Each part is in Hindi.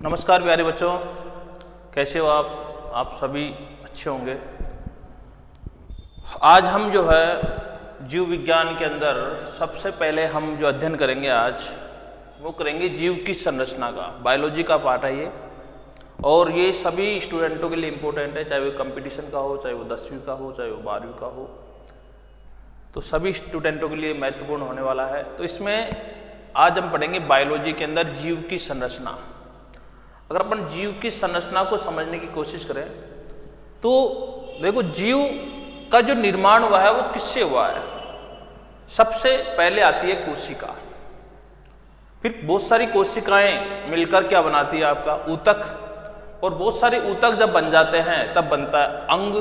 नमस्कार प्यारे बच्चों, कैसे हो आप सभी अच्छे होंगे। आज हम जो है जीव विज्ञान के अंदर सबसे पहले हम जो अध्ययन करेंगे आज वो करेंगे जीव की संरचना का। बायोलॉजी का पार्ट है ये, और ये सभी स्टूडेंटों के लिए इम्पोर्टेंट है, चाहे वो कंपटीशन का हो, चाहे वो 10वीं का हो, चाहे वो 12वीं का हो, तो सभी स्टूडेंटों के लिए महत्वपूर्ण होने वाला है। तो इसमें आज हम पढ़ेंगे बायोलॉजी के अंदर जीव की संरचना। अगर अपन जीव की संरचना को समझने की कोशिश करें तो देखो, जीव का जो निर्माण हुआ है वो किससे हुआ है। सबसे पहले आती है कोशिका, फिर बहुत सारी कोशिकाएं मिलकर क्या बनाती है आपका ऊतक, और बहुत सारे ऊतक जब बन जाते हैं तब बनता है अंग,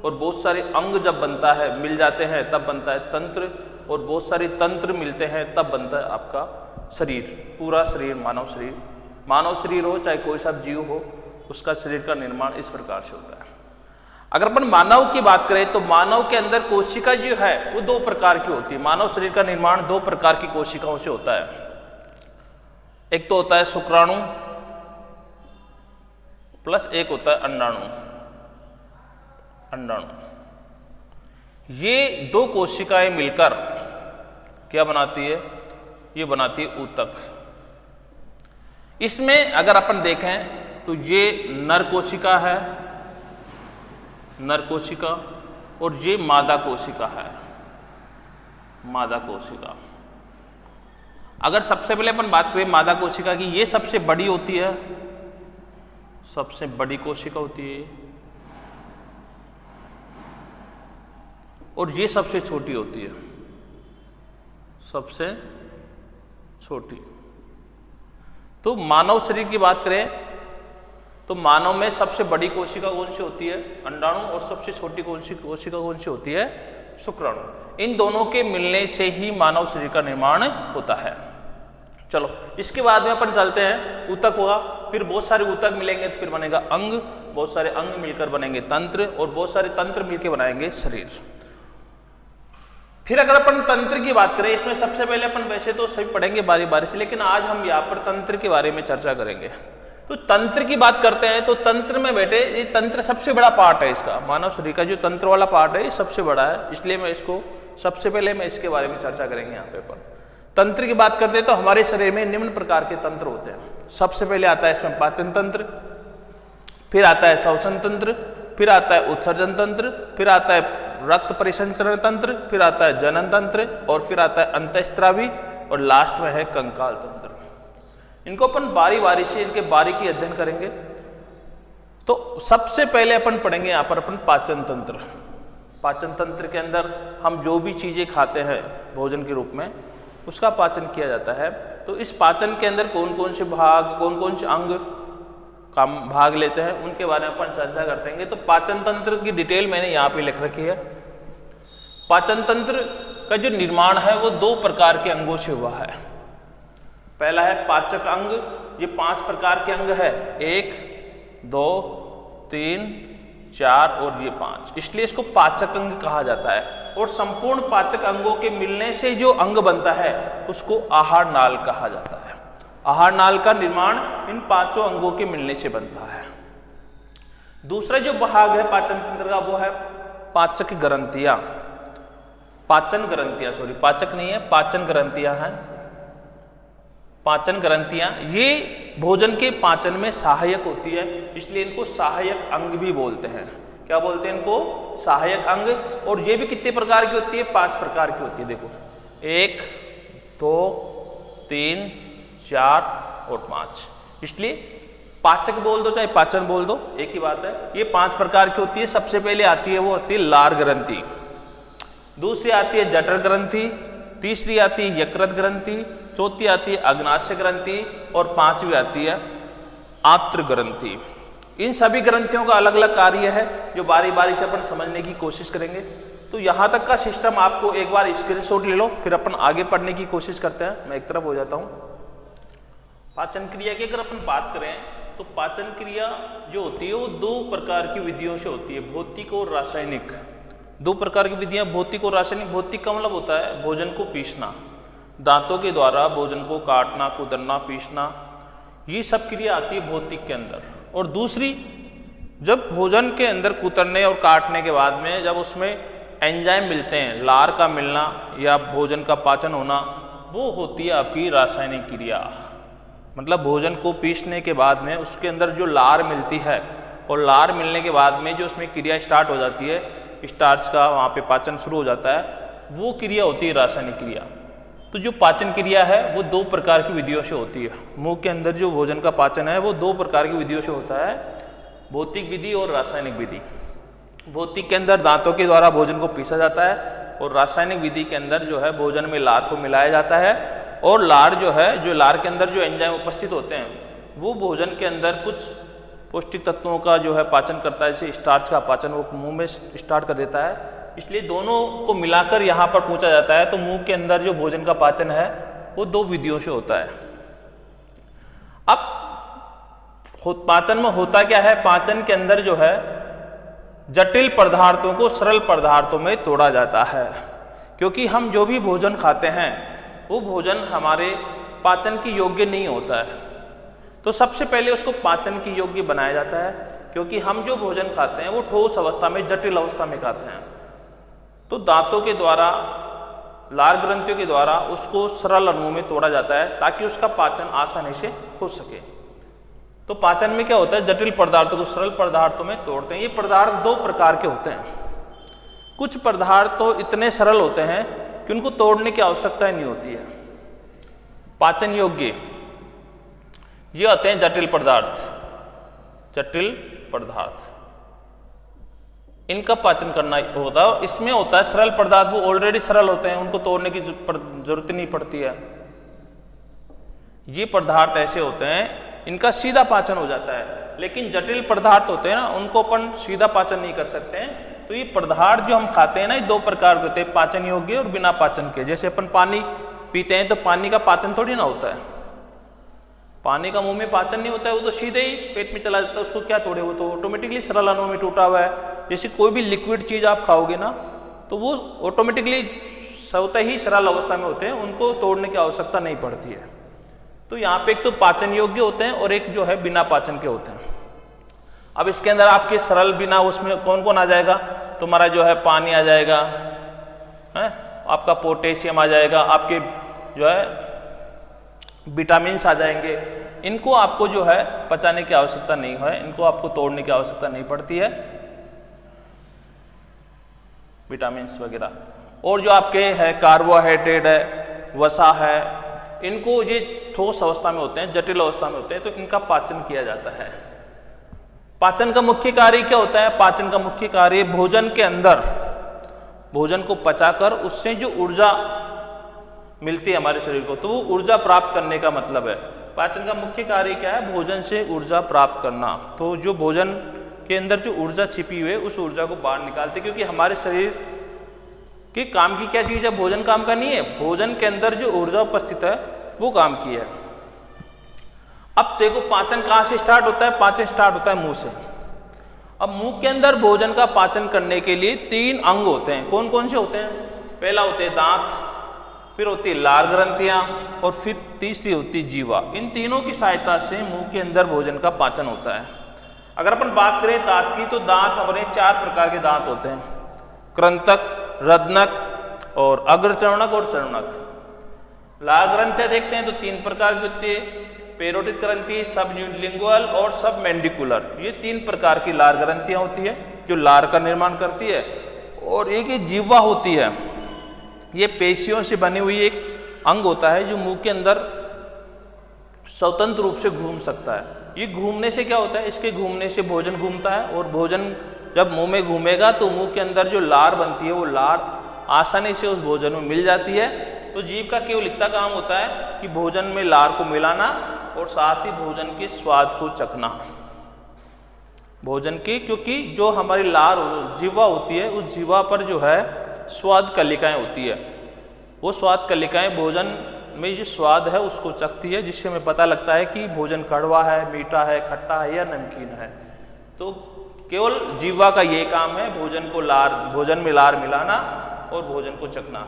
और बहुत सारे अंग जब बनता है मिल जाते हैं तब बनता है तंत्र, और बहुत सारे तंत्र मिलते हैं तब बनता है आपका शरीर, पूरा शरीर, मानव शरीर हो चाहे कोई सा जीव हो, उसका शरीर का निर्माण इस प्रकार से होता है। अगर अपन मानव की बात करें तो मानव के अंदर कोशिका जो है वो 2 प्रकार की होती है। मानव शरीर का निर्माण 2 प्रकार की कोशिकाओं से होता है। एक तो होता है शुक्राणु प्लस एक होता है अंडाणु। ये 2 कोशिकाएं मिलकर क्या बनाती है, ये बनाती है ऊतक। इसमें अगर अपन देखें तो ये नर कोशिका है, नर कोशिका, और ये मादा कोशिका है, मादा कोशिका। अगर सबसे पहले अपन बात करें मादा कोशिका की, ये सबसे बड़ी होती है, सबसे बड़ी कोशिका होती है, और ये सबसे छोटी होती है, सबसे छोटी। तो मानव शरीर की बात करें तो मानव में सबसे बड़ी कोशिका कौन सी होती है, अंडाणु, और सबसे छोटी कोशिका कौन सी होती है, शुक्राणु। इन दोनों के मिलने से ही मानव शरीर का निर्माण होता है। चलो, इसके बाद में अपन चलते हैं, ऊतक हुआ, फिर बहुत सारे ऊतक मिलेंगे तो फिर बनेगा अंग, बहुत सारे अंग मिलकर बनेंगे तंत्र, और बहुत सारे तंत्र मिलकर बनाएंगे शरीर। फिर अगर अपन तंत्र की बात करें, इसमें सबसे पहले अपन वैसे तो सभी पढ़ेंगे बारी बारी से, लेकिन आज हम यहाँ पर तंत्र के बारे में चर्चा करेंगे। तो तंत्र की बात करते हैं तो तंत्र में बेटे, ये तंत्र सबसे बड़ा पार्ट है इसका, मानव शरीर का जो तंत्र वाला पार्ट है ये सबसे बड़ा है, इसलिए मैं इसको सबसे पहले मैं इसके बारे में चर्चा करेंगे यहाँ पे। अपन तंत्र की बात करते हैं तो हमारे शरीर में निम्न प्रकार के तंत्र होते हैं। सबसे पहले आता है इसमें पाचन तंत्र, फिर आता है श्वसन तंत्र, फिर आता है उत्सर्जन तंत्र, फिर आता है रक्त परिसंचरण तंत्र, फिर आता है जनन तंत्र, और फिर आता है अंतःस्त्रावी, और लास्ट में है कंकाल तंत्र। इनको अपन बारी बारी से इनके बारीकी अध्ययन करेंगे। तो सबसे पहले अपन पढ़ेंगे यहाँ पर अपन पाचन तंत्र। पाचन तंत्र के अंदर हम जो भी चीजें खाते हैं भोजन के रूप में, उसका पाचन किया जाता है। तो इस पाचन के अंदर कौन कौन से भाग, कौन कौन से अंग काम भाग लेते हैं, उनके बारे में अपन चर्चा करते हैं। तो पाचन तंत्र की डिटेल मैंने यहाँ पे लिख रखी है। पाचन तंत्र का जो निर्माण है वो 2 प्रकार के अंगों से हुआ है। पहला है पाचक अंग, ये 5 प्रकार के अंग है, 1, 2, 3, 4 और ये 5, इसलिए इसको पाचक अंग कहा जाता है। और संपूर्ण पाचक अंगों के मिलने से जो अंग बनता है उसको आहार नाल कहा जाता है। आहार नाल का निर्माण इन 5 अंगों के मिलने से बनता है। दूसरा जो भाग है पाचन तंत्र का वो है पाचक ग्रंथियां। पाचन ग्रंथियां, सॉरी पाचक नहीं है, पाचन ग्रंथियां हैं। पाचन ग्रंथियां ये भोजन के पाचन में सहायक होती है, इसलिए इनको सहायक अंग भी बोलते हैं। क्या बोलते हैं इनको? सहायक अंग। और ये भी कितने प्रकार की होती है? 5 प्रकार की होती है। देखो, 1, 2, 3, 4 और 5, इसलिए पाचक बोल दो चाहे पाचन बोल दो, एक ही बात है। ये 5 प्रकार की होती है। सबसे पहले आती है वो होती है लार ग्रंथि, दूसरी आती है जठर ग्रंथि, तीसरी आती है यकृत ग्रंथि, चौथी आती है अग्नाशय ग्रंथि, और 5वीं आती है आंत्र ग्रंथि। इन सभी ग्रंथियों का अलग अलग कार्य है जो बारी बारी से अपन समझने की कोशिश करेंगे। तो यहाँ तक का सिस्टम आपको एक बार स्क्रीनशॉट ले लो, फिर अपन आगे पढ़ने की कोशिश करते हैं। मैं एक तरफ हो जाता हूँ। पाचन क्रिया की अगर अपन बात करें तो पाचन क्रिया जो होती है वो 2 प्रकार की विधियों से होती है, भौतिक और रासायनिक। 2 प्रकार की विधियां, भौतिक और रासायनिक। भौतिक का मतलब होता है भोजन को पीसना, दांतों के द्वारा भोजन को काटना, कुतरना, पीसना, ये सब क्रिया आती है भौतिक के अंदर। और दूसरी, जब भोजन के अंदर कुतरने और काटने के बाद में जब उसमें एंजाइम मिलते हैं, लार का मिलना या भोजन का पाचन होना, वो होती है आपकी रासायनिक क्रिया। मतलब भोजन को पीसने के बाद में उसके अंदर जो लार मिलती है और लार मिलने के बाद में जो उसमें क्रिया स्टार्ट हो जाती है, स्टार्च का वहाँ पे पाचन शुरू हो जाता है, वो क्रिया होती है रासायनिक क्रिया। तो जो पाचन क्रिया है वो दो प्रकार की विधियों से होती है। मुंह के अंदर जो भोजन का पाचन है वो दो प्रकार की विधियों से होता है, भौतिक विधि और रासायनिक विधि। भौतिक के अंदर दांतों के द्वारा भोजन को पीसा जाता है और रासायनिक विधि के अंदर जो है भोजन में लार को मिलाया जाता है। और लार जो है, जो लार के अंदर जो एंजाइम उपस्थित होते हैं वो भोजन के अंदर कुछ पौष्टिक तत्वों का जो है पाचन करता है, जैसे स्टार्च का पाचन वो मुंह में स्टार्ट कर देता है। इसलिए दोनों को मिलाकर यहाँ पर पूछा जाता है। तो मुंह के अंदर जो भोजन का पाचन है वो दो विधियों से होता है। अब पाचन में होता क्या है, पाचन के अंदर जो है जटिल पदार्थों को सरल पदार्थों में तोड़ा जाता है, क्योंकि हम जो भी भोजन खाते हैं वो भोजन हमारे पाचन की योग्य नहीं होता है। तो सबसे पहले उसको पाचन की योग्य बनाया जाता है, क्योंकि हम जो भोजन खाते हैं वो ठोस अवस्था में, जटिल अवस्था में खाते हैं। तो दांतों के द्वारा, लार ग्रंथियों के द्वारा उसको सरल अणुओं में तोड़ा जाता है ताकि उसका पाचन आसानी से हो सके। तो पाचन में क्या होता है, जटिल पदार्थों को सरल पदार्थों में तोड़ते हैं। ये पदार्थ दो प्रकार के होते हैं। कुछ पदार्थ तो इतने सरल होते हैं कि उनको तोड़ने की आवश्यकता नहीं होती है, पाचन योग्य। ये होते हैं जटिल पदार्थ। जटिल पदार्थ इनका पाचन करना होता है। और इसमें होता है सरल पदार्थ, वो ऑलरेडी सरल होते हैं, उनको तोड़ने की जरूरत नहीं पड़ती है। ये पदार्थ ऐसे होते हैं इनका सीधा पाचन हो जाता है। लेकिन जटिल पदार्थ होते हैं ना, उनको अपन सीधा पाचन नहीं कर सकते हैं। तो ये पदार्थ जो हम खाते हैं ना, ये दो प्रकार के होते हैं, पाचन योग्य और बिना पाचन के। जैसे अपन पानी पीते हैं तो पानी का पाचन थोड़ी ना होता है, पानी का मुंह में पाचन नहीं होता है, वो तो सीधे ही पेट में चला जाता है। उसको क्या तोड़े, वो तो ऑटोमेटिकली सरल अणुओं में टूटा हुआ है। जैसे कोई भी लिक्विड चीज आप खाओगे ना तो वो ऑटोमेटिकली स्वतः ही सरल अवस्था में होते हैं, उनको तोड़ने की आवश्यकता नहीं पड़ती है। तो यहाँ पे एक तो पाचन योग्य होते हैं और एक जो है बिना पाचन के होते हैं। अब इसके अंदर आपके सरल बिना, उसमें कौन कौन आ जाएगा, तुम्हारा जो है पानी आ जाएगा, है आपका पोटेशियम आ जाएगा, आपके जो है विटामिन्स आ जाएंगे। इनको आपको जो है पचाने की आवश्यकता नहीं है, इनको आपको तोड़ने की आवश्यकता नहीं पड़ती है, विटामिन्स वगैरह। और जो आपके है कार्बोहाइड्रेट है, वसा है, इनको ये ठोस अवस्था में होते हैं, जटिल अवस्था में होते हैं, तो इनका पाचन किया जाता है। पाचन का मुख्य कार्य क्या होता है, पाचन का मुख्य कार्य भोजन के अंदर भोजन को पचाकर उससे जो ऊर्जा मिलती है हमारे शरीर को, तो वो ऊर्जा प्राप्त करने का मतलब है। पाचन का मुख्य कार्य क्या है, भोजन से ऊर्जा प्राप्त करना। तो जो भोजन के अंदर जो ऊर्जा छिपी हुई है उस ऊर्जा को बाहर निकालते, क्योंकि हमारे शरीर के काम की क्या चीज है, भोजन काम का नहीं है, भोजन के अंदर जो ऊर्जा उपस्थित है वो काम की है। अब देखो पाचन कहाँ से स्टार्ट होता है, पाचन स्टार्ट होता है मुंह से। अब मुंह के अंदर भोजन का पाचन करने के लिए तीन अंग होते हैं। कौन कौन से होते हैं, पहला होते हैं दांत, फिर होती है लार ग्रंथियां और फिर तीसरी होती है जीवा। इन तीनों की सहायता से मुंह के अंदर भोजन का पाचन होता है। अगर अपन बात करें दांत की, तो दांत हमारे चार प्रकार के दांत होते हैं, कृंतक, रत्नक और अग्रचर्णक और चर्णक। लार ग्रंथियां देखते हैं तो तीन प्रकार की होती है, पेरोटिड ग्रंथि, सबलिंगुअल और सब मैंडिकुलर। ये तीन प्रकार की लार ग्रंथियां होती है जो लार का निर्माण करती है। और एक ये जीवा होती है, ये पेशियों से बनी हुई एक अंग होता है जो मुंह के अंदर स्वतंत्र रूप से घूम सकता है। ये घूमने से क्या होता है, इसके घूमने से भोजन घूमता है, और भोजन जब मुंह में घूमेगा तो मुंह के अंदर जो लार बनती है वो लार आसानी से उस भोजन में मिल जाती है। तो जीभ का केवल इतना काम होता है कि भोजन में लार को मिलाना और साथ ही भोजन के स्वाद को चखना भोजन की, क्योंकि जो हमारी लार जीवा होती है उस जीवा पर जो है स्वाद कलिकाएं होती है। वो स्वाद कलिकाएं भोजन में जो स्वाद है उसको चखती है, जिससे हमें पता लगता है कि भोजन कड़वा है, मीठा है, खट्टा है या नमकीन है। तो केवल जीवा का ये काम है भोजन में लार मिलाना और भोजन को चखना।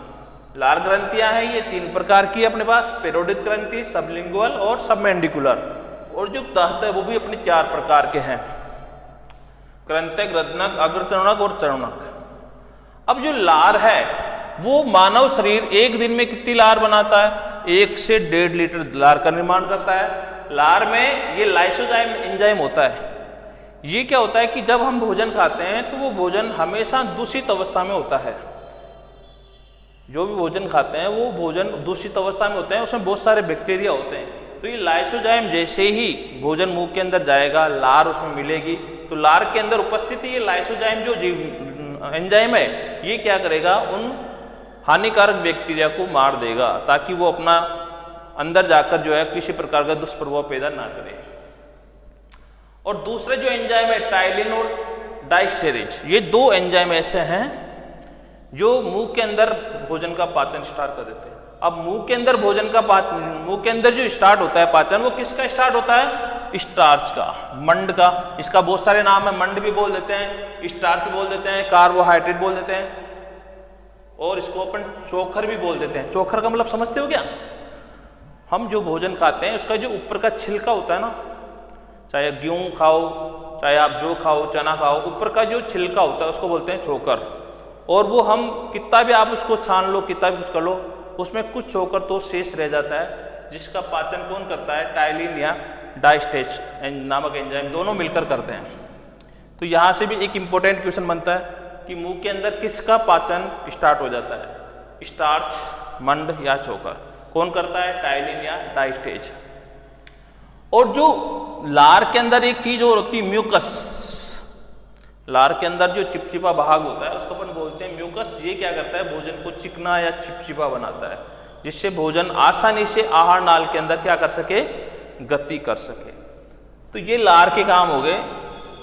लार ग्रंथियां हैं ये तीन प्रकार की अपने पास, पेरोटिड ग्रंथि, सबलिंगुअल और सबमैंडिकुलर। और जो तहत है वो भी अपने 4 प्रकार के हैं, कृंतक, रत्नक, अग्रचरणक और चरणक। अब जो लार है वो मानव शरीर एक दिन में कितनी लार बनाता है? 1 से 1.5 लीटर लार का निर्माण करता है। लार में ये लाइसोजाइम एंजाइम होता है। ये क्या होता है कि जब हम भोजन खाते हैं तो वो भोजन हमेशा दूषित अवस्था में होता है। जो भी भोजन खाते हैं वो भोजन दूषित अवस्था में होते हैं, उसमें बहुत सारे बैक्टीरिया होते हैं। तो ये लाइसोजाइम जैसे ही भोजन मुंह के अंदर जाएगा, लार उसमें मिलेगी, तो लार के अंदर उपस्थित ये लाइसोजाइम जो एंजाइम है ये क्या करेगा? उन हानिकारक बैक्टीरिया को मार देगा ताकि वो अपना अंदर जाकर जो है किसी प्रकार का दुष्प्रभाव पैदा ना करे। और दूसरे जो एंजाइम है टाइलिन और डाइस्टेरेज, ये 2 एंजाइम ऐसे हैं जो मुंह के अंदर भोजन का पाचन स्टार्ट कर देते हैं। अब मुंह के अंदर मुंह के अंदर जो स्टार्ट होता है पाचन, वो किसका स्टार्ट होता है? स्टार्च का, मंड का। इसका बहुत सारे नाम है, मंड भी बोल देते हैं, स्टार्च बोल देते हैं, कार्बोहाइड्रेट बोल देते हैं, और इसको अपन चोखर भी बोल देते हैं। चोखर का मतलब समझते हो क्या? हम जो भोजन खाते हैं उसका जो ऊपर का छिलका होता है ना, चाहे गेहूँ खाओ, चाहे आप जो खाओ, चना खाओ, ऊपर का जो छिलका होता है उसको बोलते हैं चोकर। और वो हम कितना भी आप उसको छान लो, कितना भी कुछ कर लो, उसमें कुछ चोकर तो शेष रह जाता है, जिसका पाचन कौन करता है? टाइलिन या डाइस्टेरेज नामक एंजाइम, दोनों मिलकर करते हैं। तो यहाँ से भी एक इम्पोर्टेंट क्वेश्चन बनता है कि मुंह के अंदर किसका पाचन स्टार्ट हो जाता है? स्टार्च, मंड या चोकर, कौन करता है? टाइलिन या डाइस्टेरेज। और जो लार के अंदर एक चीज और होती है, म्यूकस। लार के अंदर जो चिपचिपा भाग होता है उसको अपन बोलते हैं म्यूकस। ये क्या करता है? भोजन को चिकना या चिपचिपा बनाता है, जिससे भोजन आसानी से आहार नाल के अंदर क्या कर सके? गति कर सके। तो ये लार के काम हो गए।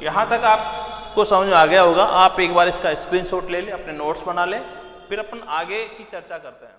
यहाँ तक आपको समझ में आ गया होगा। आप एक बार इसका स्क्रीनशॉट ले लें, अपने नोट्स बना लें, फिर अपन आगे की चर्चा करते हैं।